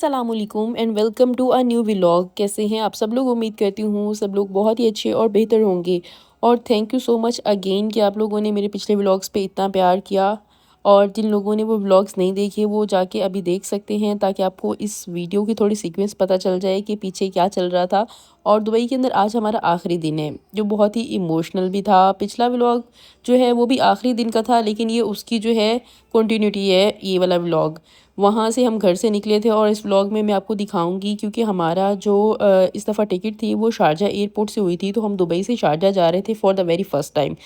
अस्सलामुअलैकुम and welcome to a new vlog. कैसे हैं आप सब लोग? उम्मीद करती हूँ सब लोग बहुत ही अच्छे और बेहतर होंगे। और thank you so much again कि आप लोगों ने मेरे पिछले व्लॉग्स पे इतना प्यार किया। और जिन लोगों ने वो व्लॉग्स नहीं देखे वो जाके अभी देख सकते हैं, ताकि आपको इस वीडियो की थोड़ी सीक्वेंस पता चल जाए कि पीछे क्या चल रहा था। और दुबई के अंदर आज हमारा आखिरी दिन है, जो बहुत ही इमोशनल भी था। पिछला व्लॉग जो है वो भी आखिरी दिन का था, लेकिन ये उसकी जो है कंटिन्यूटी है ये वाला व्लॉग। वहाँ से हम घर से निकले थे और इस व्लॉग में मैं आपको दिखाऊंगी, क्योंकि हमारा जो इस दफ़ा टिकट थी वो शारजा एयरपोर्ट से हुई थी। तो हम दुबई से शारजा जा रहे थे for the very first time.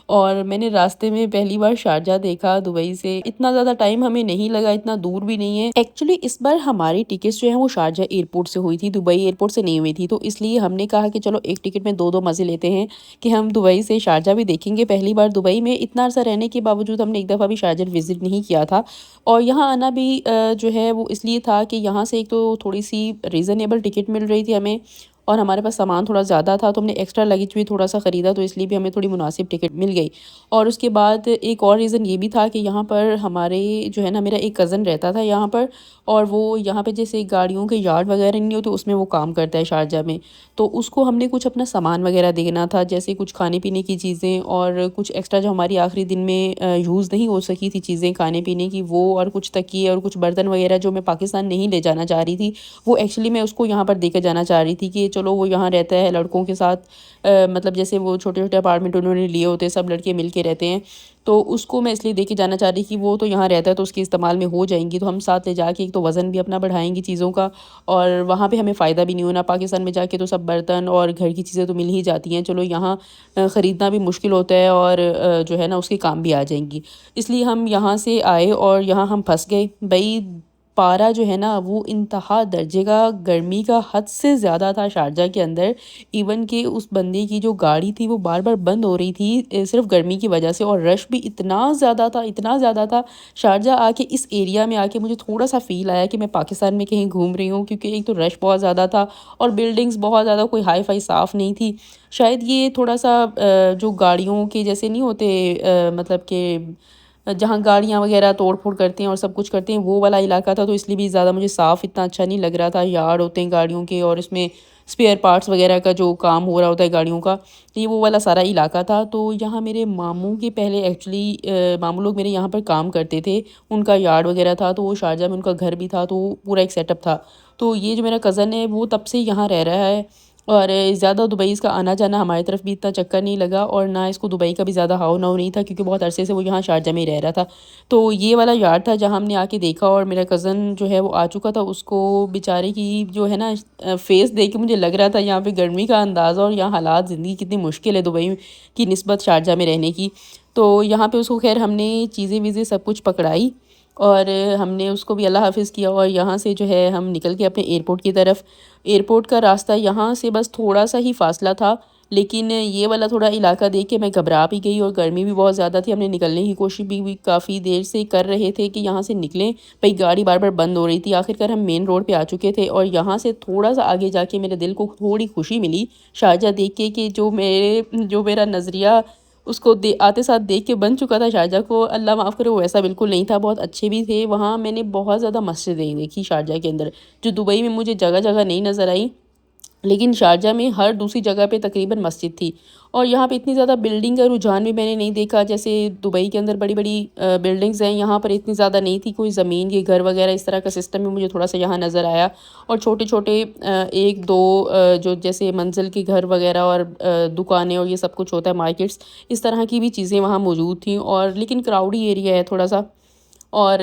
और मैंने रास्ते में पहली बार शारजा देखा दुबई से। इतना ज़्यादा टाइम हमें नहीं लगा, इतना दूर भी नहीं है। एक्चुअली इस बार हमारी टिकट्स जो है वो शारजा एयरपोर्ट से हुई थी, दुबई एयरपोर्ट से नहीं हुई थी। तो इसलिए हमने कहा कि चलो एक टिकट में दो दो मज़े लेते हैं, कि हम दुबई से शारजा भी देखेंगे। पहली बार दुबई में इतना अर्सा रहने के बावजूद हमने एक दफ़ा भी शारजा विज़िट नहीं किया था। और यहाँ आना भी जो है वो इसलिए था कि यहाँ से एक तो थोड़ी सी रीज़नेबल टिकट मिल रही थी हमें, और हमारे पास सामान थोड़ा ज़्यादा था तो हमने एक्स्ट्रा लगेज भी थोड़ा सा ख़रीदा, तो इसलिए भी हमें थोड़ी मुनासिब टिकट मिल गई। और उसके बाद एक और रीज़न ये भी था कि यहाँ पर हमारे जो है ना, मेरा एक कज़न रहता था यहाँ पर। और वो यहाँ पे जैसे गाड़ियों के यार्ड वगैरह नहीं होते, उसमें वो काम करता है शारजा में। तो उसको हमने कुछ अपना सामान वगैरह देना था, जैसे कुछ खाने पीने की चीज़ें और कुछ एक्स्ट्रा जो हमारी आखिरी दिन में यूज़ नहीं हो सकी थी चीज़ें खाने पीने की, वो और कुछ तकिए और कुछ बर्तन वगैरह जो मैं पाकिस्तान नहीं ले जाना चाह रही थी, वो एक्चुअली मैं उसको यहाँ पर देकर जाना चाह रही थी। कि चलो वो यहाँ रहता है लड़कों के साथ, मतलब जैसे वो छोटे छोटे अपार्टमेंट उन्होंने लिए होते हैं, सब लड़के मिल के रहते हैं। तो उसको मैं इसलिए देके जाना चाह रही कि वो तो यहाँ रहता है तो उसके इस्तेमाल में हो जाएंगी, तो हम साथ ले जाके एक तो वज़न भी अपना बढ़ाएंगी चीज़ों का, और वहाँ पे हमें फ़ायदा भी नहीं होना। पाकिस्तान में जाके तो सब बर्तन और घर की चीज़ें तो मिल ही जाती हैं, चलो यहाँ ख़रीदना भी मुश्किल होता है, और जो है ना उसके काम भी आ जाएंगी। इसलिए हम यहाँ से आए और यहाँ हम फंस गए भाई। पारा जो है ना वो इंतहा दर्जे का गर्मी का हद से ज़्यादा था शारजा के अंदर। इवन कि उस बंदे की जो गाड़ी थी वो बार बार बंद हो रही थी सिर्फ गर्मी की वजह से, और रश भी इतना ज़्यादा था, इतना ज़्यादा था। शारजा आके इस एरिया में आके मुझे थोड़ा सा फ़ील आया कि मैं पाकिस्तान में कहीं घूम रही हूँ, क्योंकि एक तो रश बहुत ज़्यादा था और बिल्डिंग्स बहुत ज़्यादा कोई हाई फाई साफ़ नहीं थी। शायद ये थोड़ा सा जो गाड़ियों के जैसे नहीं होते, मतलब कि जहाँ गाड़ियाँ वगैरह तोड़-फोड़ करते हैं और सब कुछ करते हैं, वो वाला इलाका था। तो इसलिए भी ज़्यादा मुझे साफ़ इतना अच्छा नहीं लग रहा था। यार्ड होते हैं गाड़ियों के और इसमें स्पेयर पार्ट्स वगैरह का जो काम हो रहा होता है गाड़ियों का, तो ये वो वाला सारा इलाका था। तो यहाँ मेरे मामू के पहले एक्चुअली मामू लोग मेरे यहाँ पर काम करते थे, उनका यार्ड वगैरह था, तो वो शारजा में उनका घर भी था, तो पूरा एक सेटअप था। तो ये जो मेरा कज़न है वो तब से यहाँ रह रहा है, और ज़्यादा दुबई इसका आना-जाना हमारी तरफ भी इतना चक्कर नहीं लगा, और ना इसको दुबई का भी ज़्यादा हाव-नाव नहीं था, क्योंकि बहुत अरसे से वो यहाँ शारजा में ही रह रहा था। तो ये वाला यार्ड था जहाँ हमने आके देखा, और मेरा कज़न जो है वो आ चुका था। उसको बेचारे की जो है ना फ़ेस देख के मुझे लग रहा था यहाँ पे गर्मी का अंदाज़ा और यहाँ हालात ज़िंदगी कितनी मुश्किल है दुबई की निस्बत शारजा में रहने की। तो यहाँ पे उसको ख़ैर हमने चीज़ें-वीज़ें सब कुछ पकड़ाई, और हमने उसको भी अल्लाह हाफ़िज़ किया, और यहाँ से जो है हम निकल के अपने एयरपोर्ट की तरफ। एयरपोर्ट का रास्ता यहाँ से बस थोड़ा-सा ही फ़ासला था, लेकिन ये वाला थोड़ा इलाका देख के मैं घबरा भी गई, और गर्मी भी बहुत ज़्यादा थी। हमने निकलने की कोशिश भी काफ़ी देर से कर रहे थे कि यहाँ से निकलें, भई गाड़ी बार-बार बंद हो रही थी। आखिरकार हम मेन रोड पे आ चुके थे, और यहाँ से थोड़ा-सा आगे जाके मेरे दिल को थोड़ी खुशी मिली शारजा देख के, कि जो मेरा नज़रिया उसको आते साथ देख के बन चुका था शारजा को, अल्लाह माफ़ करे, वो ऐसा बिल्कुल नहीं था। बहुत अच्छे भी थे। वहाँ मैंने बहुत ज़्यादा मस्जिदें देखी शारजा के अंदर, जो दुबई में मुझे जगह-जगह नहीं नज़र आई। लेकिन शारजा में हर दूसरी जगह पे तकरीबन मस्जिद थी, और यहाँ पे इतनी ज़्यादा बिल्डिंग का रुझान भी मैंने नहीं देखा। जैसे दुबई के अंदर बड़ी-बड़ी बिल्डिंग्स हैं, यहाँ पर इतनी ज़्यादा नहीं थी। कोई ज़मीन के घर वगैरह इस तरह का सिस्टम भी मुझे थोड़ा-सा यहाँ नज़र आया, और छोटे-छोटे 1-2 जो जैसे मंजिल के घर वगैरह, और दुकानें और ये सब कुछ होता है, मार्केट्स, इस तरह की भी चीज़ें वहाँ मौजूद थीं। और लेकिन क्राउडी एरिया है थोड़ा-सा, और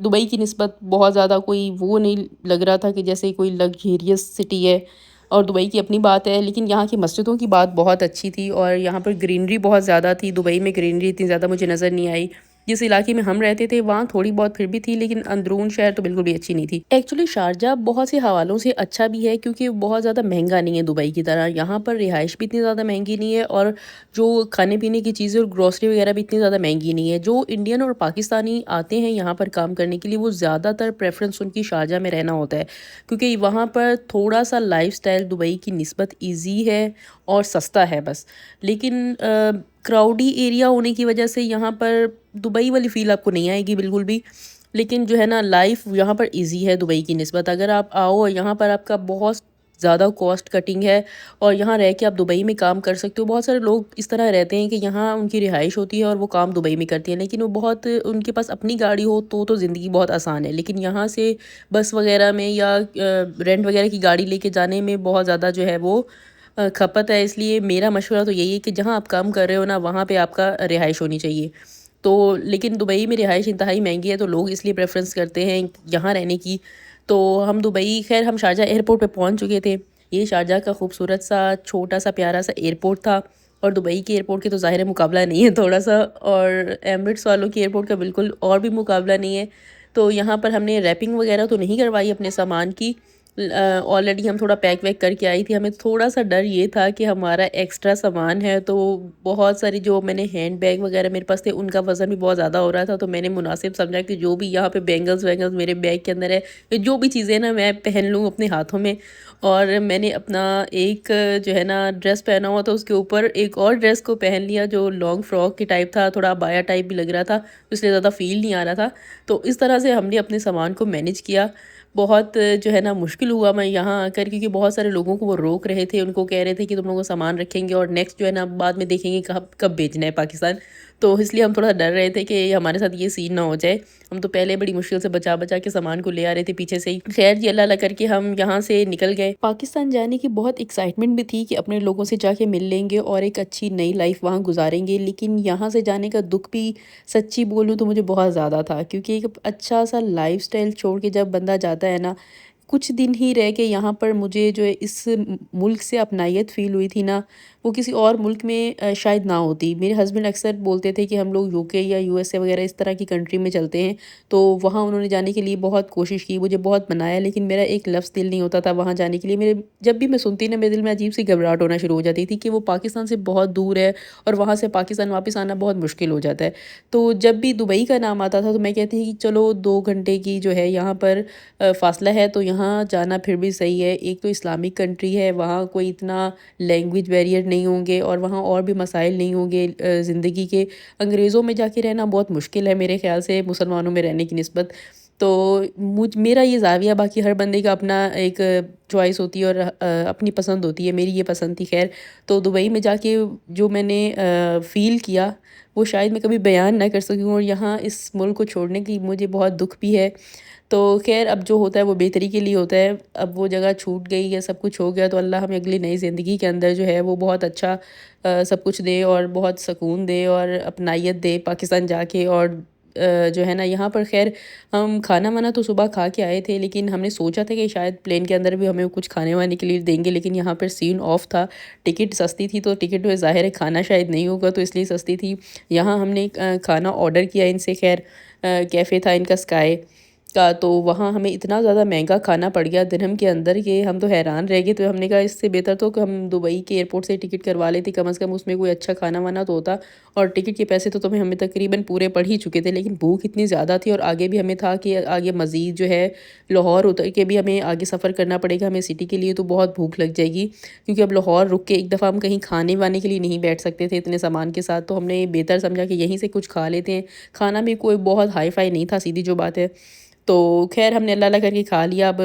दुबई की निस्बत बहुत ज़्यादा कोई वो नहीं लग रहा था कि जैसे कोई लग्ज़रियस सिटी है। और दुबई की अपनी बात है, लेकिन यहाँ की मस्जिदों की बात बहुत अच्छी थी, और यहाँ पर ग्रीनरी बहुत ज़्यादा थी। दुबई में ग्रीनरी इतनी ज़्यादा मुझे नज़र नहीं आई। जिस इलाके में हम रहते थे वहाँ थोड़ी बहुत फिर भी थी, लेकिन अंदरून शहर तो बिल्कुल भी अच्छी नहीं थी। एक्चुअली शारजा बहुत से हवालों से अच्छा भी है, क्योंकि बहुत ज़्यादा महंगा नहीं है दुबई की तरह। यहाँ पर रिहाइश भी इतनी ज़्यादा महंगी नहीं है, और जो खाने पीने की चीज़ें और ग्रोसरी वगैरह भी इतनी ज़्यादा महंगी नहीं है। जो इंडियन और पाकिस्तानी आते हैं यहाँ पर काम करने के लिए, वो ज़्यादातर प्रेफरेंस उनकी शारजा में रहना होता है, क्योंकि वहाँ पर थोड़ा-सा लाइफ़स्टाइल दुबई की निस्बत ईज़ी है और सस्ता है बस। लेकिन क्राउडी एरिया होने की वजह से यहाँ पर दुबई वाली फ़ील आपको नहीं आएगी बिल्कुल भी। लेकिन जो है ना लाइफ यहाँ पर इजी है दुबई की निस्बत। अगर आप आओ और यहाँ पर आपका बहुत ज़्यादा कॉस्ट कटिंग है और यहाँ रह के आप दुबई में काम कर सकते हो। बहुत सारे लोग इस तरह रहते हैं कि यहाँ उनकी रिहाइश होती है और वो काम दुबई में करती हैं, लेकिन वो बहुत उनके पास अपनी गाड़ी हो तो ज़िंदगी बहुत आसान है। लेकिन यहाँ से बस वगैरह में या रेंट वगैरह की गाड़ी लेके जाने में बहुत ज़्यादा जो है वो खपत है। इसलिए मेरा मशवरा तो यही है कि जहाँ आप काम कर रहे हो ना वहाँ पे आपका रिहाइश होनी चाहिए। तो लेकिन दुबई में रिहाइश इंतहाई महंगी है, तो लोग इसलिए प्रेफरेंस करते हैं यहाँ रहने की। तो हम दुबई, खैर हम शारजाह एयरपोर्ट पे पहुँच चुके थे। ये शारजाह का खूबसूरत सा छोटा सा प्यारा सा एयरपोर्ट था, और दुबई के एयरपोर्ट के तो ज़ाहिर है मुकाबला नहीं है थोड़ा सा, और एमिरेट्स वालों के एयरपोर्ट का बिल्कुल और भी मुकाबला नहीं है। तो यहाँ पर हमने रैपिंग वगैरह तो नहीं करवाई अपने सामान की। ऑलरेडी हम थोड़ा पैक वैक करके आई थी। हमें थोड़ा सा डर ये था कि हमारा एक्स्ट्रा सामान है, तो बहुत सारी जो मैंने हैंड बैग वगैरह मेरे पास थे उनका वज़न भी बहुत ज़्यादा हो रहा था। तो मैंने मुनासिब समझा कि जो भी यहाँ पे बैंगल्स वैंगल्स मेरे बैग के अंदर है, ये जो भी चीज़ें ना मैं पहन लूँ अपने हाथों में। और मैंने अपना एक जो है ना ड्रेस पहना हुआ था, उसके ऊपर एक और ड्रेस को पहन लिया जो लॉन्ग फ्रॉक के टाइप था, थोड़ा अबाया टाइप भी लग रहा था, इसलिए ज़्यादा फील नहीं आ रहा था। तो इस तरह से हमने अपने सामान को मैनेज किया। बहुत जो है ना मुश्किल हुआ मैं यहाँ आकर, क्योंकि बहुत सारे लोगों को वो रोक रहे थे, उनको कह रहे थे कि तुम लोगों को सामान रखेंगे और नेक्स्ट जो है ना बाद में देखेंगे कब कब भेजना है पाकिस्तान। तो इसलिए हम थोड़ा डर रहे थे कि हमारे साथ ये सीन ना हो जाए। हम तो पहले बड़ी मुश्किल से बचा बचा के सामान को ले आ रहे थे पीछे से ही। खैर जी अल्लाह अल्लाह करके हम यहाँ से निकल गए। पाकिस्तान जाने की बहुत एक्साइटमेंट भी थी कि अपने लोगों से जाके मिल लेंगे और एक अच्छी नई लाइफ वहाँ गुजारेंगे, लेकिन यहाँ से जाने का दुख भी सच्ची बोलूँ तो मुझे बहुत ज़्यादा था, क्योंकि एक अच्छा सा लाइफस्टाइल छोड़ के जब बंदा जाता है ना, कुछ दिन ही रह के यहाँ पर मुझे जो है इस मुल्क से अपनायत फ़ील हुई थी ना, वो किसी और मुल्क में शायद ना होती। मेरे हस्बैंड अक्सर बोलते थे कि हम लोग यूके या यूएसए वगैरह इस तरह की कंट्री में चलते हैं, तो वहाँ उन्होंने जाने के लिए बहुत कोशिश की, मुझे बहुत मनाया, लेकिन मेरा एक लफ्ज़ दिल नहीं होता था वहाँ जाने के लिए। मेरे जब भी मैं सुनती ना, मेरे दिल में अजीब सी घबराहट होना शुरू हो जाती थी कि वो पाकिस्तान से बहुत दूर है और वहाँ से पाकिस्तान वापस आना बहुत मुश्किल हो जाता है। तो जब भी दुबई का नाम आता था तो मैं कहती थी कि चलो 2 घंटे की जो है यहाँ पर फ़ासला है, तो यहाँ जाना फिर भी सही है। एक तो इस्लामिक कंट्री है, वहाँ कोई इतना लैंग्वेज बैरियर नहीं होंगे और वहाँ और भी मसाइल नहीं होंगे ज़िंदगी के। अंग्रेज़ों में जाके रहना बहुत मुश्किल है मेरे ख़्याल से मुसलमानों में रहने की निस्बत। तो मेरा ये ज़ाविया, बाकी हर बंदे का अपना एक चॉइस होती है और अपनी पसंद होती है। मेरी ये पसंद थी खैर। तो दुबई में जाके जो मैंने फ़ील किया वो शायद मैं कभी बयान ना कर सकूँ, और यहाँ इस मुल्क को छोड़ने की मुझे बहुत दुःख भी है। तो ख़ैर अब जो होता है वो बेहतरी के लिए होता है। अब वो जगह छूट गई है, सब कुछ हो गया, तो अल्लाह हमें अगली नई ज़िंदगी के अंदर जो है वो बहुत अच्छा सब कुछ दे और बहुत सुकून दे और अपनायत दे पाकिस्तान जाके। और जो है ना यहाँ पर ख़ैर हम खाना-वाना तो सुबह खा के आए थे, लेकिन हमने सोचा था कि शायद प्लेन के अंदर भी हमें कुछ खाने-वाने के लिए देंगे, लेकिन यहाँ पर सीन ऑफ था। टिकट सस्ती थी, तो टिकट में ज़ाहिर है खाना शायद नहीं होगा, तो इसलिए सस्ती थी। यहाँ हमने खाना ऑर्डर किया इनसे, खैर कैफ़े था इनका स्काई का, तो वहाँ हमें इतना ज़्यादा महंगा खाना पड़ गया दिरहम के अंदर कि हम तो हैरान रह गए। तो हमने कहा इससे बेहतर तो कि हम दुबई के एयरपोर्ट से टिकट करवा लेते, कम से कम उसमें कोई अच्छा खाना वाना तो होता। और टिकट के पैसे तो तुम्हें हमें तकरीबन पूरे पड़ ही चुके थे, लेकिन भूख इतनी ज़्यादा थी और आगे भी हमें था कि आगे मज़ीद जो है लाहौर उतर के भी हमें आगे सफ़र करना पड़ेगा हमें सिटी के लिए, तो बहुत भूख लग जाएगी। क्योंकि अब लाहौर रुक के एक दफ़ा हम कहीं खाने वाने के लिए नहीं बैठ सकते थे इतने सामान के साथ, तो हमने बेहतर समझा कि यहीं से कुछ खा लेते हैं। खाना भी कोई बहुत हाई फाई नहीं था, सीधी जो बात है। तो ख़ैर हमने अल्लाह अल्लाह करके खा लिया। अब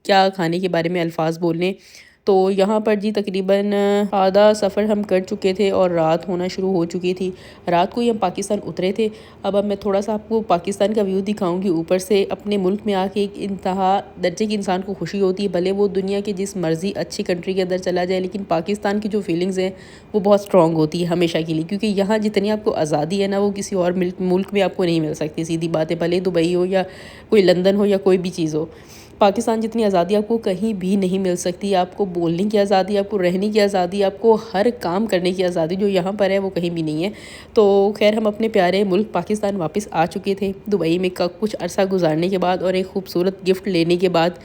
क्या खाने के बारे में अल्फ़ाज़ बोलने। तो यहाँ पर जी तकरीबन आधा सफ़र हम कर चुके थे और रात होना शुरू हो चुकी थी। रात को ही हम पाकिस्तान उतरे थे। अब मैं थोड़ा सा आपको पाकिस्तान का व्यू दिखाऊंगी ऊपर से। अपने मुल्क में आके एक इंतहा दर्जे की इंसान को खुशी होती है, भले वो दुनिया के जिस मर्ज़ी अच्छी कंट्री के अंदर चला जाए, लेकिन पाकिस्तान की जो फीलिंग्स हैं वो बहुत स्ट्रॉन्ग होती है हमेशा के लिए। क्योंकि यहाँ जितनी आपको आज़ादी है ना, वो किसी और मुल्क में आपको नहीं मिल सकती, सीधी बात है। भले दुबई हो या कोई लंदन हो या कोई भी चीज़ हो, पाकिस्तान जितनी आज़ादी आपको कहीं भी नहीं मिल सकती। आपको बोलने की आज़ादी, आपको रहने की आज़ादी, आपको हर काम करने की आज़ादी जो यहाँ पर है वो कहीं भी नहीं है। तो खैर हम अपने प्यारे मुल्क पाकिस्तान वापस आ चुके थे दुबई में कुछ अरसा गुजारने के बाद, और एक खूबसूरत गिफ्ट लेने के बाद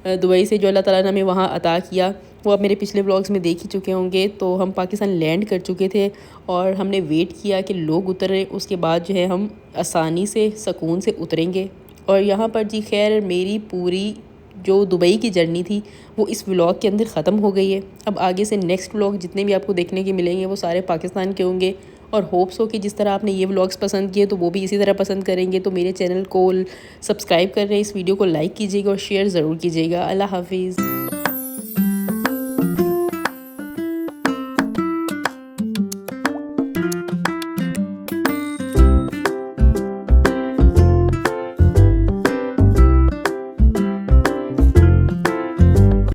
दुबई से जो अल्लाह ताला ने हमें वहाँ अता किया, वो आप मेरे पिछले व्लॉग्स में देख ही चुके होंगे। तो हम पाकिस्तान लैंड कर चुके थे और हमने वेट किया कि लोग उतरे, उसके बाद जो है हम आसानी से सुकून से उतरेंगे। और यहाँ पर जी खैर मेरी पूरी जो दुबई की जर्नी थी वो इस व्लॉग के अंदर ख़त्म हो गई है। अब आगे से नेक्स्ट व्लॉग जितने भी आपको देखने के मिलेंगे वो सारे पाकिस्तान के होंगे, और होप्स हो कि जिस तरह आपने ये व्लॉग्स पसंद किए तो वो भी इसी तरह पसंद करेंगे। तो मेरे चैनल को सब्सक्राइब कर रहे हैं, इस वीडियो को लाइक कीजिएगा और शेयर ज़रूर कीजिएगा। अल्लाह हाफिज़।